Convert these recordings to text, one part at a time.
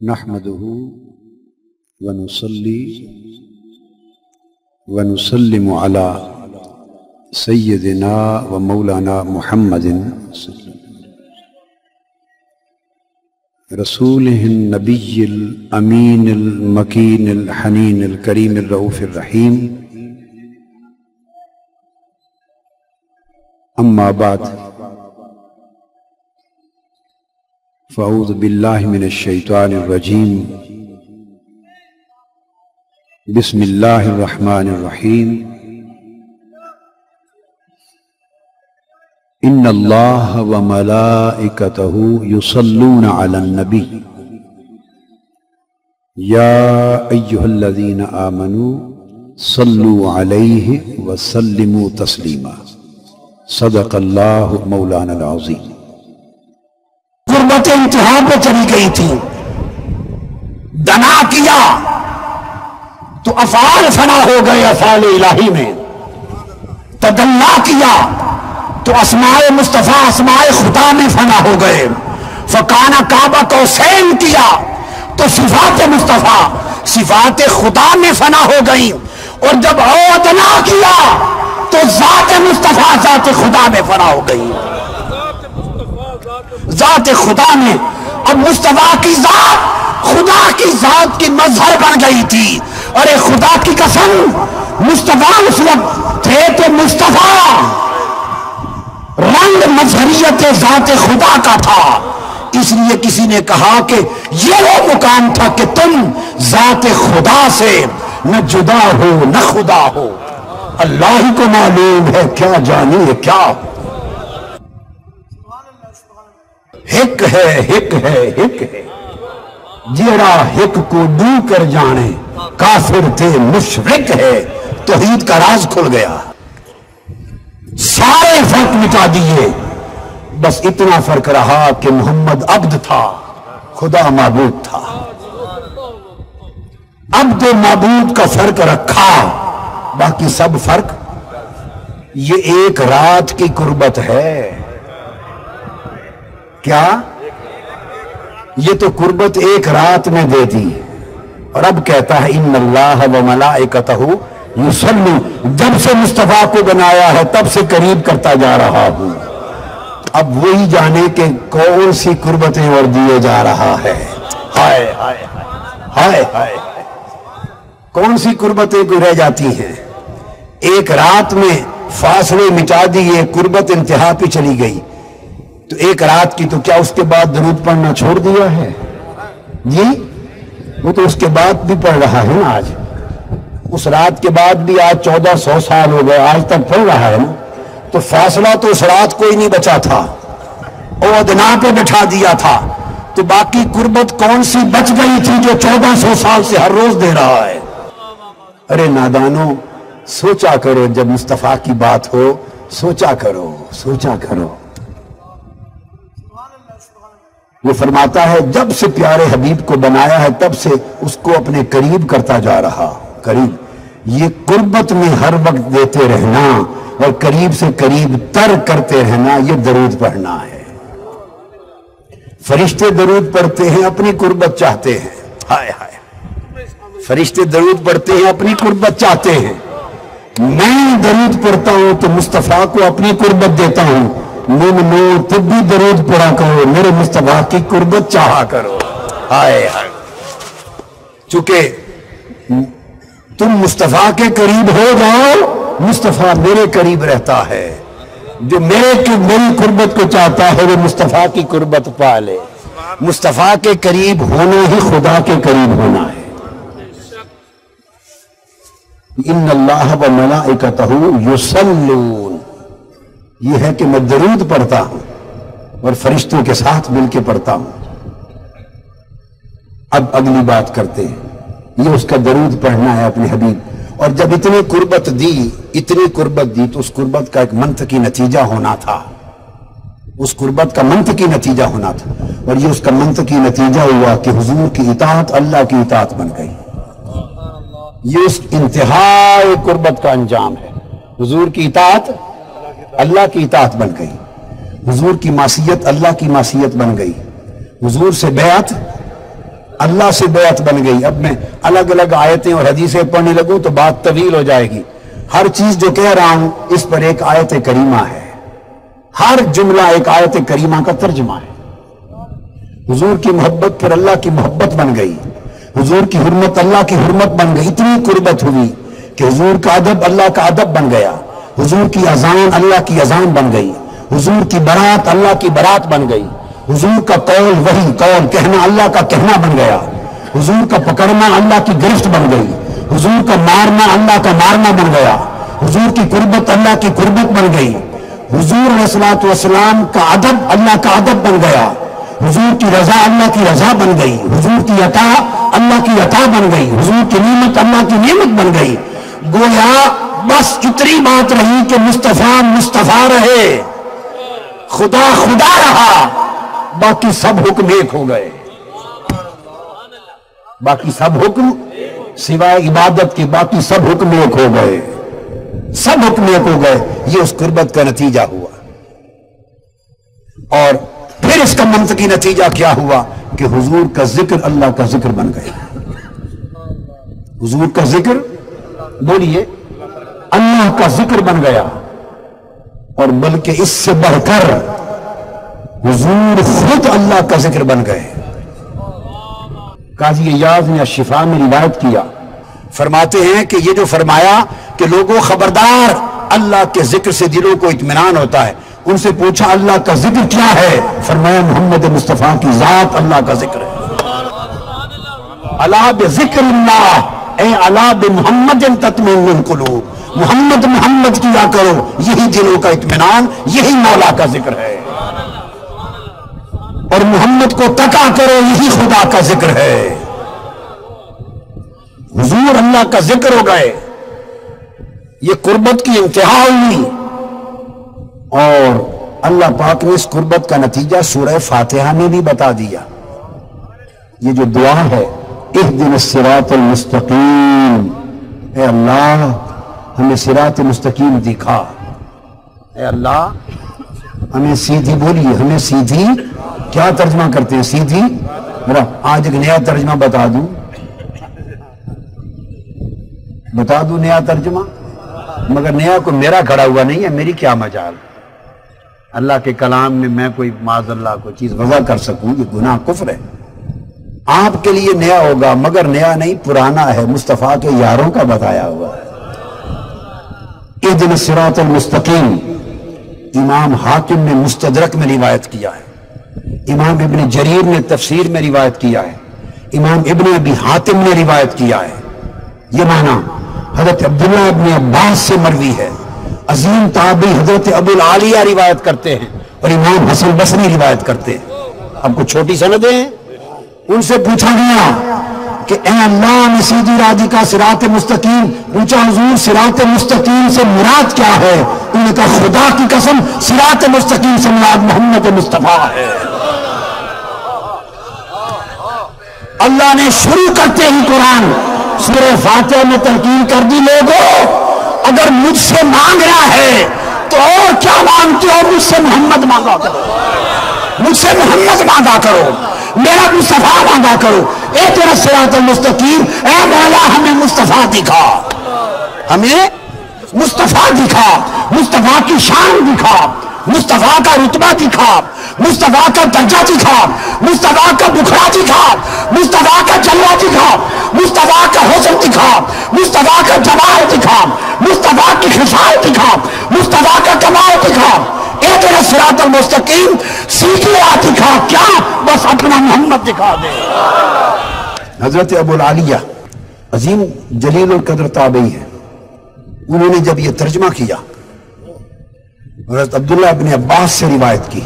نحمده ونصلي ونسلم على سيدنا ومولانا محمد رسوله النبي الأمين المكين الحنين الكريم الرؤوف الرحيم. أما بعد، فأعوذ بالله من الشيطان الرجيم. بسم الله الرحمن الرحيم. إن الله وملائكته يصلون على النبي يا أيها الذين آمنوا صلوا عليه وسلموا تسليما. صدق الله مولانا العظيم. غربت انتہا پہ چلی گئی تھی، دنا کیا تو افعال فنا ہو گئے افعال الہی میں، تدلا کیا تو اسماء مصطفیٰ اسماء خدا میں فنا ہو گئے، فکانا کعبہ قوسین کیا تو صفات مصطفیٰ صفات خدا میں فنا ہو گئی، اور جب ادنا کیا تو ذات مصطفیٰ ذات خدا میں فنا ہو گئی، ذات خدا میں. اب مصطفیٰ کی ذات خدا کی ذات کی مظہر بن گئی تھی. ارے خدا کی قسم، مصطفیٰ اس وقت تھے تو مصطفیٰ رنگ مظہریت ذات خدا کا تھا. اس لیے کسی نے کہا کہ یہ وہ مقام تھا کہ تم ذات خدا سے نہ جدا ہو نہ خدا ہو. اللہ ہی کو معلوم ہے کیا جانیے کیا. ہک ہے ہک ہے ہک ہے جیڑا ہک کو ڈو کر جانے، کافر تھے مشرک ہے. توحید کا راز کھل گیا، سارے فرق مٹا دیے، بس اتنا فرق رہا کہ محمد عبد تھا، خدا معبود تھا. عبد و معبود کا فرق رکھا، باقی سب فرق. یہ ایک رات کی قربت ہے. کیا یہ تو قربت ایک رات میں دے دی، اور اب کہتا ہے ان اللہ و ملائکتہ یصلون. جب سے مصطفیٰ کو بنایا ہے تب سے قریب کرتا جا رہا ہوں. اب وہی جانے کہ کون سی قربتیں اور دیے جا رہا ہے. ہائے ہائے ہائے ہائے، کون سی قربتیں کو رہ جاتی ہیں. ایک رات میں فاصلے مٹا دیے، قربت انتہا پہ چلی گئی. تو ایک رات کی تو کیا اس کے بعد درود پڑھنا چھوڑ دیا ہے؟ جی وہ تو اس کے بعد بھی پڑھ رہا ہے نا. آج اس رات کے بعد بھی آج 1400 سال ہو گئے، آج تک پڑھ رہا ہے نا. تو فاصلہ تو اس رات کوئی نہیں بچا تھا، اور ادنا پہ بٹھا دیا تھا. تو باقی قربت کون سی بچ گئی تھی جو 1400 سال سے ہر روز دے رہا ہے؟ ارے نادانو، سوچا کرو. جب مصطفیٰ کی بات ہو سوچا کرو، سوچا کرو. وہ فرماتا ہے جب سے پیارے حبیب کو بنایا ہے تب سے اس کو اپنے قریب کرتا جا رہا. قریب، یہ قربت میں ہر وقت دیتے رہنا اور قریب سے قریب تر کرتے رہنا، یہ درود پڑھنا ہے. فرشتے درود پڑھتے ہیں اپنی قربت چاہتے ہیں. ہائے ہائے، فرشتے درود پڑھتے ہیں اپنی قربت چاہتے ہیں. میں درود پڑھتا ہوں تو مصطفیٰ کو اپنی قربت دیتا ہوں. مومنو تب بھی درود پڑھا کرو، میرے مصطفیٰ کی قربت چاہا کرو. ہائے ہائے، چونکہ تم مصطفیٰ کے قریب ہو جاؤ، مصطفیٰ میرے قریب رہتا ہے. جو میری قربت کو چاہتا ہے وہ مصطفیٰ کی قربت پا لے. مصطفیٰ کے قریب ہونا ہی خدا کے قریب ہونا ہے. ان اللہ و ملائکتہ یصلون، یہ ہے کہ میں درود پڑھتا ہوں اور فرشتوں کے ساتھ مل کے پڑھتا ہوں. اب اگلی بات کرتے ہیں، یہ اس کا درود پڑھنا ہے اپنے حبیب. اور جب اتنی قربت دی تو اس قربت کا ایک منطقی نتیجہ ہونا تھا. اس قربت کا منطقی نتیجہ ہونا تھا، اور یہ اس کا منطقی نتیجہ ہوا کہ حضور کی اطاعت اللہ کی اطاعت بن گئی. یہ اس انتہائی قربت کا انجام ہے. حضور کی اطاعت اللہ کی اطاعت بن گئی، حضور کی معصیت اللہ کی معصیت بن گئی، حضور سے بیعت اللہ سے بیعت بن گئی. اب میں الگ الگ آیتیں اور حدیثیں پڑھنے لگوں تو بات طویل ہو جائے گی. ہر چیز جو کہہ رہا ہوں اس پر ایک آیت کریمہ ہے، ہر جملہ ایک آیت کریمہ کا ترجمہ ہے. حضور کی محبت پھر اللہ کی محبت بن گئی، حضور کی حرمت اللہ کی حرمت بن گئی. اتنی قربت ہوئی کہ حضور کا ادب اللہ کا ادب بن گیا، حضور کی اذان اللہ کی اذان بن گئی، حضور کی برات اللہ کی برات بن گئی، حضور کا قول وہی قول، کہنا اللہ کا کہنا بن گیا، حضور کا پکڑنا اللہ کی گرفت بن گئی، حضور کا مارنا اللہ کا مارنا بن گیا، حضور کی قربت اللہ کی قربت بن گئی، حضور علیہ الصلوۃ والسلام کا ادب اللہ کا ادب بن گیا، حضور کی رضا اللہ کی رضا بن گئی، حضور کی عطا اللہ کی عطا بن گئی، حضور کی نعمت اللہ کی نعمت بن گئی. گویا بس اتنی بات رہی کہ مصطفیٰ مصطفیٰ رہے، خدا خدا رہا، باقی سب حکم ایک ہو گئے. باقی سب حکم سوائے عبادت کے باقی سب حکم ایک ہو گئے، سب حکم ایک ہو گئے. یہ اس قربت کا نتیجہ ہوا. اور پھر اس کا منطقی نتیجہ کیا ہوا کہ حضور کا ذکر اللہ کا ذکر بن گیا. حضور کا ذکر، بولیے، اللہ کا ذکر بن گیا. اور بلکہ اس سے بڑھ کر حضور خود اللہ کا ذکر بن گئے. قاضی ایاز نے الشفاء میں روایت کیا، فرماتے ہیں کہ یہ جو فرمایا کہ لوگوں خبردار، اللہ کے ذکر سے دلوں کو اطمینان ہوتا ہے. ان سے پوچھا اللہ کا ذکر کیا ہے؟ فرمایا محمد مصطفیٰ کی ذات اللہ کا ذکر ہے. الا بذکر اللہ اے الا بمحمد تطمئن القلوب. محمد محمد کیا کرو، یہی دلوں کا اطمینان، یہی مولا کا ذکر ہے. اور محمد کو تقا کرو، یہی خدا کا ذکر ہے. حضور اللہ کا ذکر ہو گئے، یہ قربت کی انتہا ہوئی. اور اللہ پاک نے اس قربت کا نتیجہ سورہ فاتحہ میں بھی بتا دیا. یہ جو دعا ہے، اہدنا الصراط المستقیم، اے اللہ ہمیں صراط مستقیم دکھا، اے اللہ ہمیں سیدھی، بولیے ہمیں سیدھی. کیا ترجمہ کرتے ہیں سیدھی؟ میرا آج ایک نیا ترجمہ بتا دوں نیا ترجمہ، مگر نیا کو میرا کھڑا ہوا نہیں ہے، میری کیا مجال. اللہ کے کلام میں میں کوئی معاذ اللہ کوئی چیز وضع کر سکوں، یہ گناہ کفر ہے. آپ کے لیے نیا ہوگا مگر نیا نہیں، پرانا ہے، مصطفیٰ کے یاروں کا بتایا ہوا ہے. اہدنا الصراط المستقیم امام حاکم نے مستدرک میں روایت کیا ہے، امام ابن جریر نے تفسیر میں روایت کیا ہے، امام ابن ابی حاتم نے روایت کیا ہے. یہ معنی حضرت عبداللہ ابن عباس سے مروی ہے. عظیم تابعی حضرت ابو العالیہ روایت کرتے ہیں اور امام حسن بصری روایت کرتے ہیں. اب کچھ چھوٹی سندیں ہیں. ان سے پوچھا گیا کہ اے اللہ نے سیدھی راہ دکھا، صراط مستقیم. پوچھا حضور صراط مستقیم سے مراد کیا ہے؟ انہوں نے کہا خدا کی قسم صراط مستقیم سے مراد محمد مصطفیٰ ہے. اللہ نے شروع کرتے ہی قرآن سورہ فاتحہ میں تلقین کر دی، لوگوں اگر مجھ سے مانگ رہا ہے تو اور کیا مانگتے ہو؟ مجھ سے محمد مانگا کرو، مجھ سے محمد مانگا کرو، میرا مصطفیٰ مانگا کرو. اے تیرا صراط المستقیم، اے مولا ہمیں مصطفیٰ دکھا، ہمیں مصطفیٰ دکھا، مصطفیٰ کی شان دکھا، مصطفیٰ کا رتبہ دکھا، مصطفیٰ کا درجہ دکھا، مصطفیٰ کا بخارا دکھا، مصطفیٰ کا جلوہ دکھا، مصطفیٰ کا حسن دکھا، مصطفیٰ کا جمال دکھا، مصطفیٰ کی خصال دکھا، مصطفیٰ کا کمال دکھا. اے تیرا صراط المستقیم سیدھی راہ دکھا، کیا بس اپنا محمد دکھا دے. حضرت ابو العالیہ عظیم جلیل القدر تابعی ہیں. انہوں نے جب یہ ترجمہ کیا، حضرت عبداللہ ابن عباس سے روایت کی،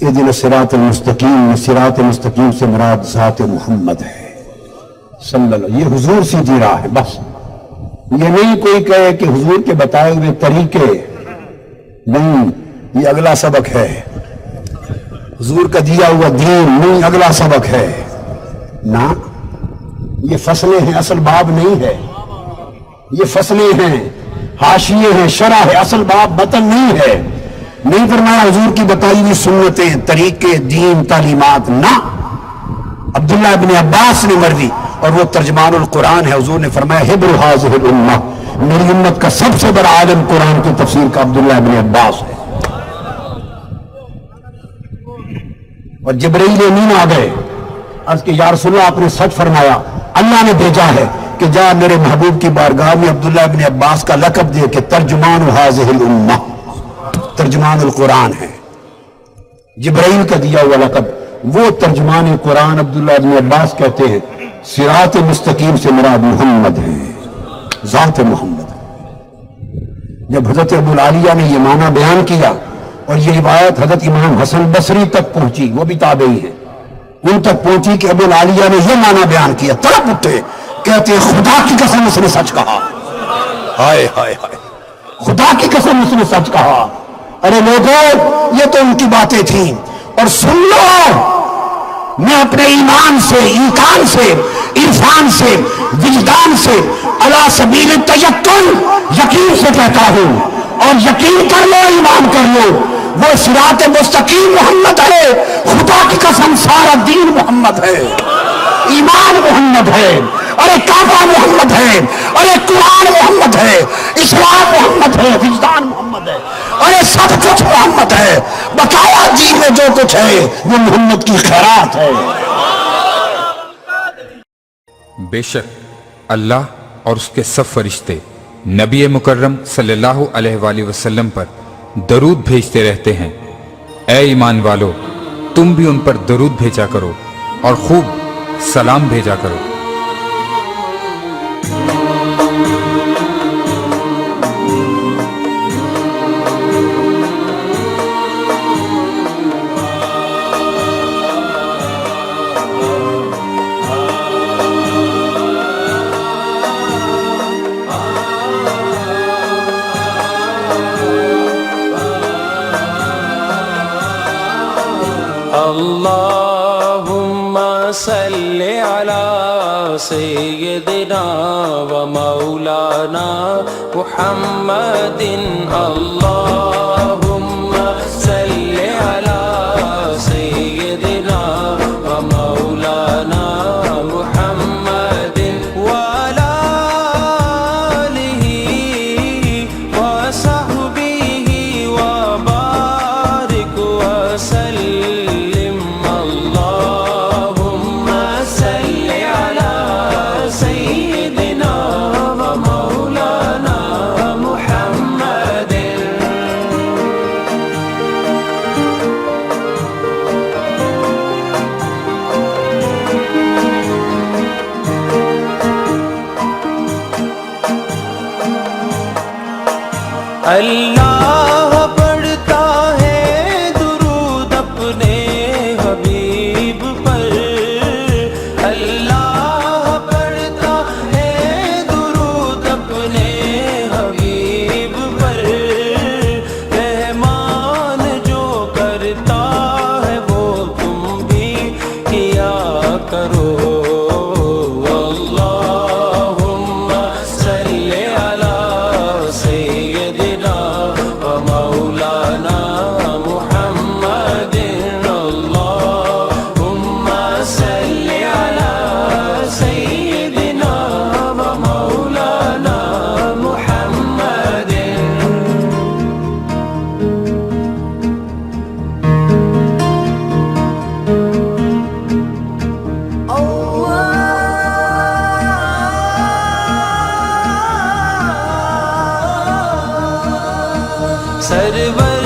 اہدنا الصراط المستقیم، صراط مستقیم سے مراد ذات محمد ہے صلی اللہ علیہ وسلم. یہ حضور سیدھی راہ ہے. بس یہ نہیں کوئی کہے کہ حضور کے بتائے ہوئے طریقے نہیں، یہ اگلا سبق ہے. حضور کا دیا ہوا دین نہیں، اگلا سبق ہے. نہ یہ فصلیں ہیں، اصل باب نہیں ہے. یہ فصلیں ہیں، حاشیے ہیں، شرح ہے، اصل باب متن نہیں ہے. نہیں فرمایا حضور کی بتائی ہوئی سنتیں، طریقے، دین، تعلیمات. نہ عبداللہ ابن عباس نے مروی، اور وہ ترجمان القرآن ہے، حضور نے فرمایا حبر حاضر الامہ، میری امت کا سب سے بڑا عالم قرآن کی تفسیر کا عبداللہ ابن عباس ہے۔ اور جبرائیل امین آ گئے، عرض کہ یا رسول اللہ آپ نے سچ فرمایا، اللہ نے بھیجا ہے کہ جا میرے محبوب کی بارگاہ میں عبداللہ ابن عباس کا لقب دے کہ ترجمان حاضر الامہ، ترجمان القرآن ہے۔ جبرائیل کا دیا ہوا لقب، وہ ترجمان قرآن عبداللہ ابن عباس کہتے ہیں صراط مستقیم سے مراد محمد ہے، ذات محمد ہے۔ جب حضرت ابو العالیہ نے یہ معنی بیان کیا اور یہ روایت حضرت امام حسن بصری تک پہنچی، وہ بھی تابعی ہیں، ان تک پہنچی کہ ابو العالیہ نے یہ معنی بیان کیا، تڑپ اٹھے، کہتے ہیں خدا کی قسم اس نے سچ کہا، ہائے ہائے ہائے، خدا کی قسم اس نے سچ کہا۔ ارے لوگوں، یہ تو ان کی باتیں تھیں، اور سن لو، میں اپنے ایمان سے، ایقان سے، عرفان سے، وجدان سے، علی سبیل التیقن، یقین سے کہتا ہوں، اور یقین کر لو، ایمان کر لو، وہ صراط مستقیم محمد ہے، خدا کی قسم سارا دین محمد ہے، ایمان محمد ہے، ارے کعبہ محمد ہے، ارے قرآن محمد ہے، اسلام محمد ہے، وجدان محمد ہے، ارے سب کچھ محمد ہے، بقایا دین میں جو کچھ ہے وہ محمد کی خیرات ہے۔ بے شک اللہ اور اس کے سب فرشتے نبی مکرم صلی اللہ علیہ وآلہ وسلم پر درود بھیجتے رہتے ہیں۔ اے ایمان والو، تم بھی ان پر درود بھیجا کرو اور خوب سلام بھیجا کرو۔ اللہم صلی علی سیدنا و مولانا محمد، اللہم صلی علی سیدنا و مولانا محمد وعلی آلہ وصحبہ وبارک وسلم۔ اللہم صلی علی سیدنا و مولانا محمد۔ اللہ پڑھتا ہے درود اپنے حبیب پر، اللہ پڑھتا ہے درود اپنے حبیب پر، رحمان جو کرتا ہے وہ تم بھی کیا کرو۔ اللہم صلی علی سیدنا و مولانا محمد، اللہم صلی علی سیدنا و مولانا محمد۔ سرور